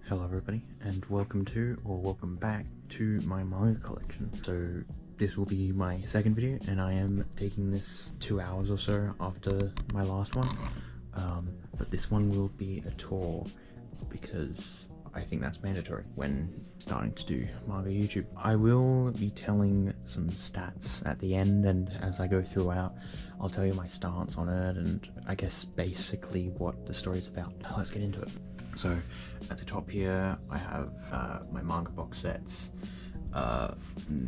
Hello everybody, and welcome back to my manga collection. So this will be my second video, and I am taking this 2 hours or so after my last one. But this one will be a tour because I think that's mandatory when starting to do manga YouTube. I will be telling some stats at the end, and as I go throughout, I'll tell you my stance on it and I guess basically what the story's about. Let's get into it. So at the top here I have my manga box sets,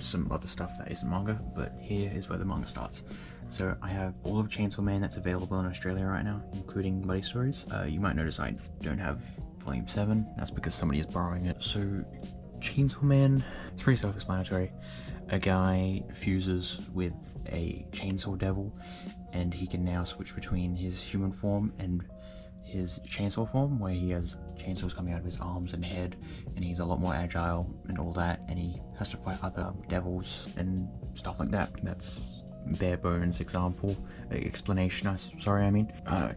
some other stuff that isn't manga, but here is where the manga starts. So I have all of Chainsaw Man that's available in Australia right now, including Buddy Stories. You might notice I don't have Volume 7, that's because somebody is borrowing it. So Chainsaw Man, it's pretty self-explanatory. A guy fuses with a chainsaw devil, and he can now switch between his human form and his chainsaw form, where he has chainsaws coming out of his arms and head, and he's a lot more agile and all that, and he has to fight other devils and stuff like that. That's bare bones explanation.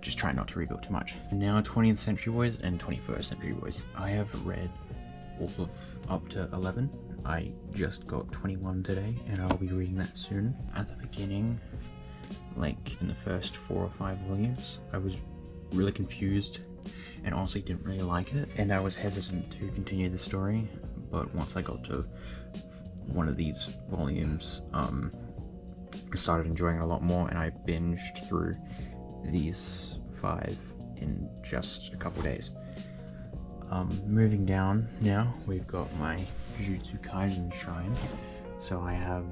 Just try not to reveal too much. Now 20th Century Boys and 21st Century Boys. I have read all of up to 11. I just got 21 today, and I'll be reading that soon. At the beginning, like in the first 4 or 5 volumes, I was really confused and honestly didn't really like it, and I was hesitant to continue the story. But once I got to one of these volumes, I started enjoying it a lot more, and I binged through these 5 in just a couple days. Moving down now, we've got my Jujutsu Kaisen shrine. So I have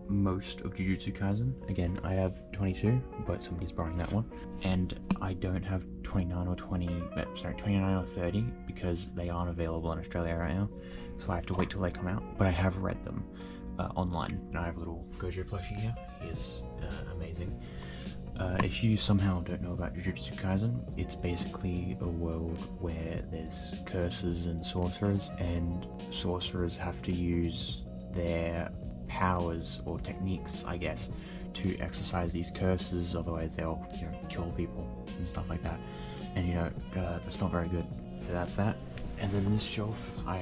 most of Jujutsu Kaisen. Again, I have 22, but somebody's borrowing that one. And I don't have 29 or 30 because they aren't available in Australia right now. So I have to wait till they come out. But I have read them online. And I have a little Gojo plushie here. He is amazing. If you somehow don't know about Jujutsu Kaisen, it's basically a world where there's curses and sorcerers have to use their powers or techniques, I guess, to exercise these curses, otherwise they'll, kill people and stuff like that. And that's not very good. So that's that. And then this shelf, I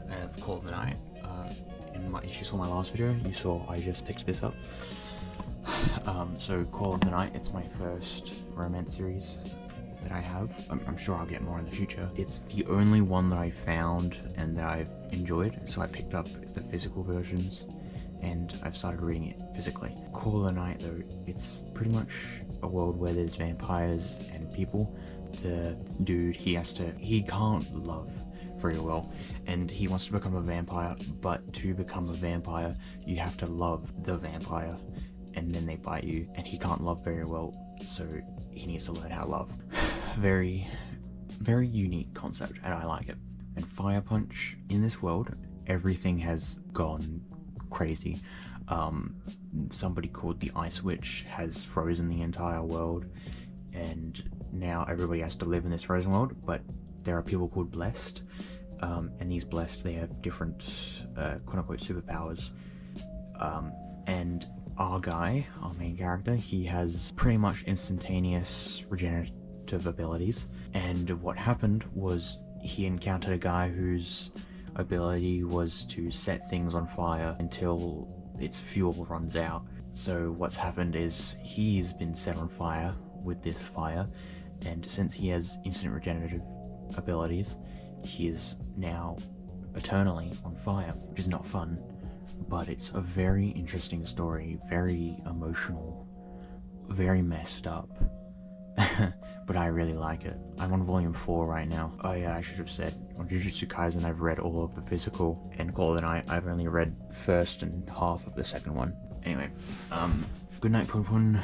have Call of the Night. If you saw my last video, you saw I just picked this up. So Call of the Night, it's my first romance series that I have. I'm sure I'll get more in the future. It's the only one that I found and that I've enjoyed, so I picked up the physical versions and I've started reading it physically. Call of the Night though, it's pretty much a world where there's vampires and people. The dude, he can't love very well, and he wants to become a vampire, but to become a vampire you have to love the vampire, and then they bite you, and he can't love very well, so he needs to learn how to love. Very, very unique concept, and I like it. And Fire Punch, in this world, everything has gone crazy. Somebody called the Ice Witch has frozen the entire world, and now everybody has to live in this frozen world, but there are people called Blessed, and these Blessed, they have different quote-unquote superpowers, and our guy, our main character, he has pretty much instantaneous regenerative abilities. And what happened was he encountered a guy whose ability was to set things on fire until its fuel runs out. So what's happened is he's been set on fire with this fire, and since he has instant regenerative abilities, he is now eternally on fire, which is not fun. But it's a very interesting story, very emotional, very messed up, but I really like it. I'm on volume 4 right now. Oh yeah, I should have said, on Jujutsu Kaisen I've read all of the physical, and Call of the Night I've only read first and half of the second one. Anyway, Good Night Pun Pun.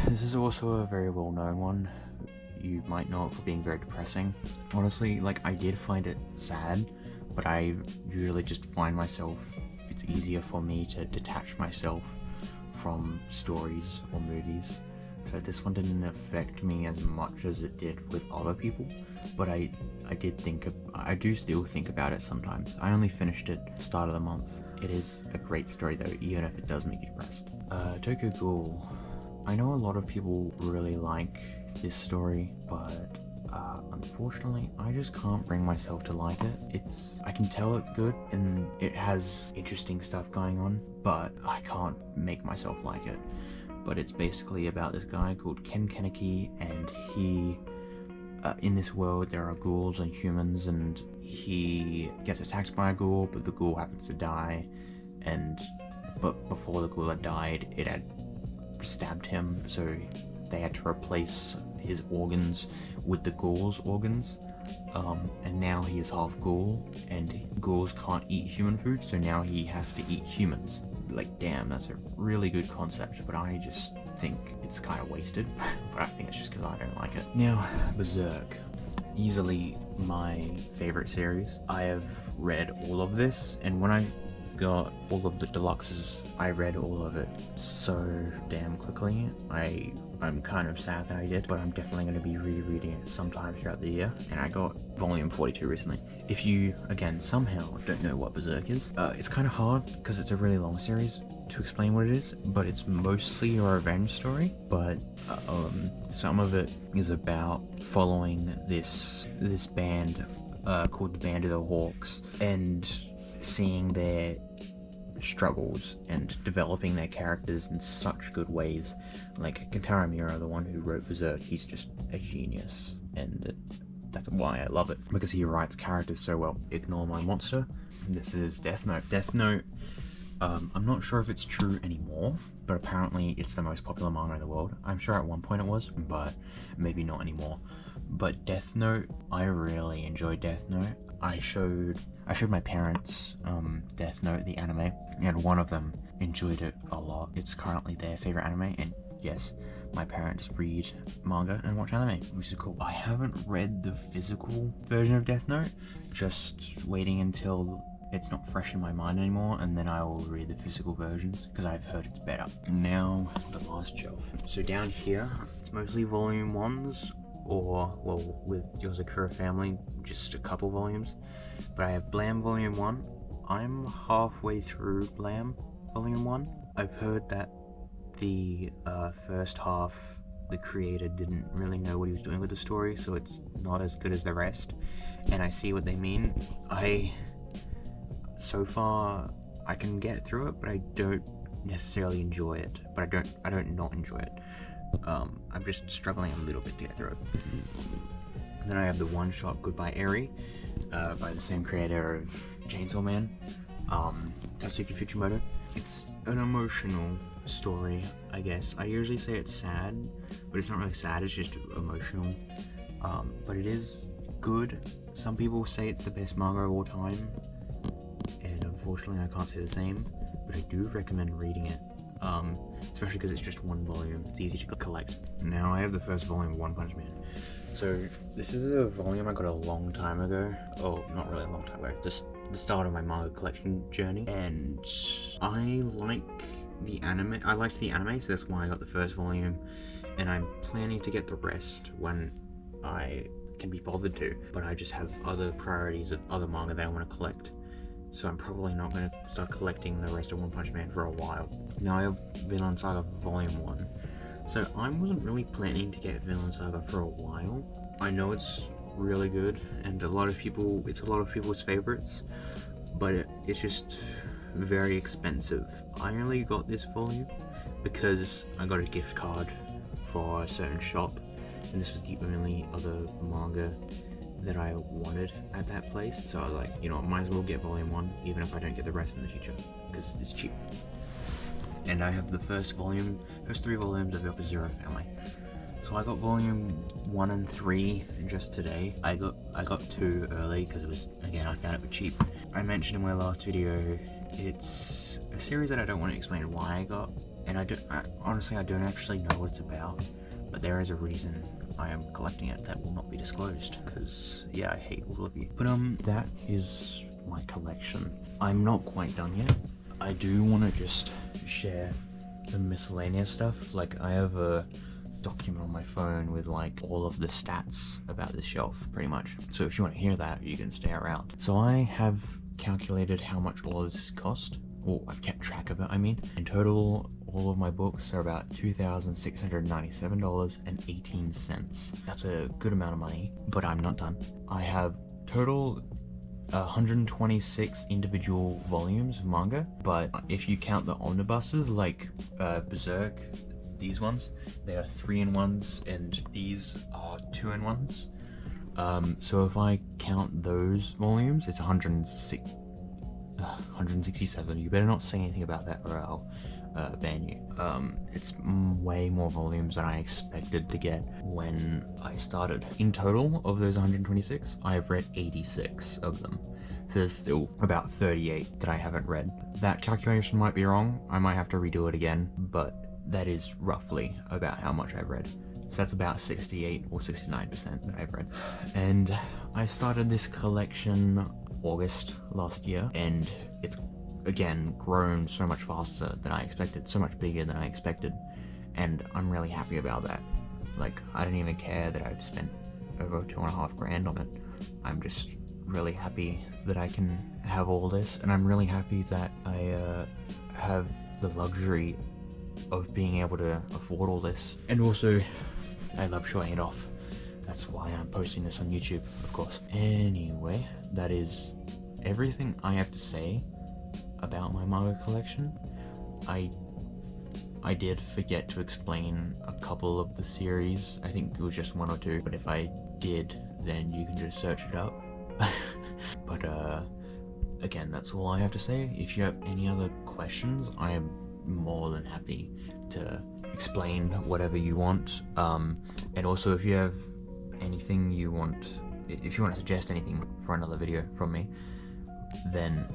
This is also a very well known one. You might know it for being very depressing. Honestly, I did find it sad, but I usually just find myself, it's easier for me to detach myself from stories or movies. So this one didn't affect me as much as it did with other people, but I do still think about it sometimes. I only finished it at the start of the month. It is a great story though, even if it does make you depressed. Tokyo Ghoul. I know a lot of people really like this story, but Unfortunately, I just can't bring myself to like it. I can tell it's good and it has interesting stuff going on, but I can't make myself like it. But it's basically about this guy called Ken Kaneki, and he, in this world there are ghouls and humans, and he gets attacked by a ghoul, but the ghoul happens to die, but before the ghoul had died, it had stabbed him, so they had to replace his organs with the ghoul's organs, and now he is half ghoul, and ghouls can't eat human food, so now he has to eat humans. Like, damn, that's a really good concept, but I just think it's kind of wasted. But I think it's just because I don't like it. Now, Berserk. Easily my favorite series. I have read all of this, and when I got all of the deluxes, I read all of it so damn quickly. I'm kind of sad that I did, but I'm definitely going to be rereading it sometime throughout the year, and I got volume 42 recently. If you, again, somehow don't know what Berserk is, it's kind of hard because it's a really long series to explain what it is, but it's mostly a revenge story, but some of it is about following this band called the Band of the Hawks, and seeing their struggles and developing their characters in such good ways. Like Kentaro Miura, the one who wrote Berserk, he's just a genius, and that's why I love it, because he writes characters so well. Ignore my monster. This is Death Note. Death Note, I'm not sure if it's true anymore, but apparently it's the most popular manga in the world. I'm sure at one point it was, but maybe not anymore. But Death Note, I really enjoyed Death Note. I showed my parents Death Note, the anime, and one of them enjoyed it a lot. It's currently their favorite anime, and yes, my parents read manga and watch anime, which is cool. I haven't read the physical version of Death Note, just waiting until it's not fresh in my mind anymore, and then I will read the physical versions, because I've heard it's better. Now, the last shelf. So down here, it's mostly volume 1s, or, well, with Yozakura Family, just a couple volumes. But I have Blam Volume 1. I'm halfway through Blam Volume 1. I've heard that the first half, the creator didn't really know what he was doing with the story, so it's not as good as the rest. And I see what they mean. So far, I can get through it, but I don't necessarily enjoy it. But I don't not enjoy it. I'm just struggling a little bit to get through it. And then I have the one-shot Goodbye Eri, by the same creator of Chainsaw Man, Tatsuki Fujimoto. It's an emotional story, I guess. I usually say it's sad, but it's not really sad, it's just emotional. But it is good. Some people say it's the best manga of all time, and unfortunately I can't say the same, but I do recommend reading it. Especially because it's just one volume, it's easy to collect. Now I have the first volume of One Punch Man. So this is a volume I got a long time ago. Oh, not really a long time ago, just the start of my manga collection journey. And I liked the anime, so that's why I got the first volume. And I'm planning to get the rest when I can be bothered to. But I just have other priorities of other manga that I want to collect. So I'm probably not going to start collecting the rest of One Punch Man for a while. Now I have Vinland Saga Volume 1. So I wasn't really planning to get Vinland Saga for a while. I know it's really good, and it's a lot of people's favorites, but it's just very expensive. I only got this volume because I got a gift card for a certain shop, and this was the only other manga that I wanted at that place. So I was like, you know, I might as well get volume 1, even if I don't get the rest in the future, because it's cheap. And I have the first 3 volumes of Yokazura Family. So I got volume 1 and 3 just today. I got 2 early because it was, again, I found it for cheap. I mentioned in my last video, it's a series that I don't want to explain why I got, and honestly I don't actually know what it's about, but there is a reason I am collecting it that will not be disclosed, because yeah, I hate all of you. But that is my collection. I'm not quite done yet. I do want to just share the miscellaneous stuff. Like, I have a document on my phone with like all of the stats about this shelf, pretty much. So if you want to hear that, you can stay around. So I have calculated how much all of this cost, or I've kept track of it, I mean. In total, all of my books are about $2,697.18. That's a good amount of money, but I'm not done. I have total 126 individual volumes of manga, but if you count the omnibuses like Berserk, these ones, they are 3-in-1s, and these are 2-in-1s. So if I count those volumes, it's 167. You better not say anything about that or I'll ban you. It's way more volumes than I expected to get when I started. In total of those 126, I have read 86 of them. So there's still about 38 that I haven't read. That calculation might be wrong. I might have to redo it again, but that is roughly about how much I've read. So that's about 68 or 69% that I've read. And I started this collection August last year, and it's again grown so much faster than I expected, so much bigger than I expected, and I'm really happy about that. Like, I don't even care that I've spent over $2.5 grand on it. I'm just really happy that I can have all this, and I'm really happy that I have the luxury of being able to afford all this, and also I love showing it off. That's why I'm posting this on YouTube, of course. Anyway, that is everything I have to say about my manga collection. I did forget to explain a couple of the series. I think it was just 1 or 2, but if I did, then you can just search it up. But again, that's all I have to say. If you have any other questions, I am more than happy to explain whatever you want. And also, if you have anything you want, if you want to suggest anything for another video from me, then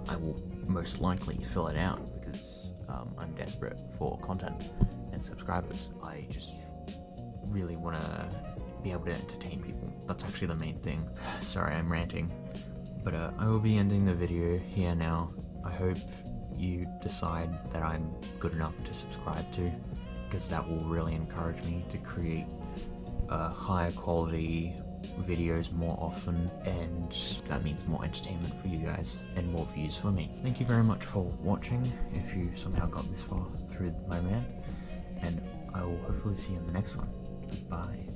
I will most likely fill it out, because I'm desperate for content and subscribers. I just really want to be able to entertain people. That's actually the main thing. Sorry, I'm ranting, but I will be ending the video here now. I hope you decide that I'm good enough to subscribe to, because that will really encourage me to create higher quality videos more often, and that means more entertainment for you guys and more views for me. Thank you very much for watching, if you somehow got this far through my rant, and I will hopefully see you in the next one. Bye.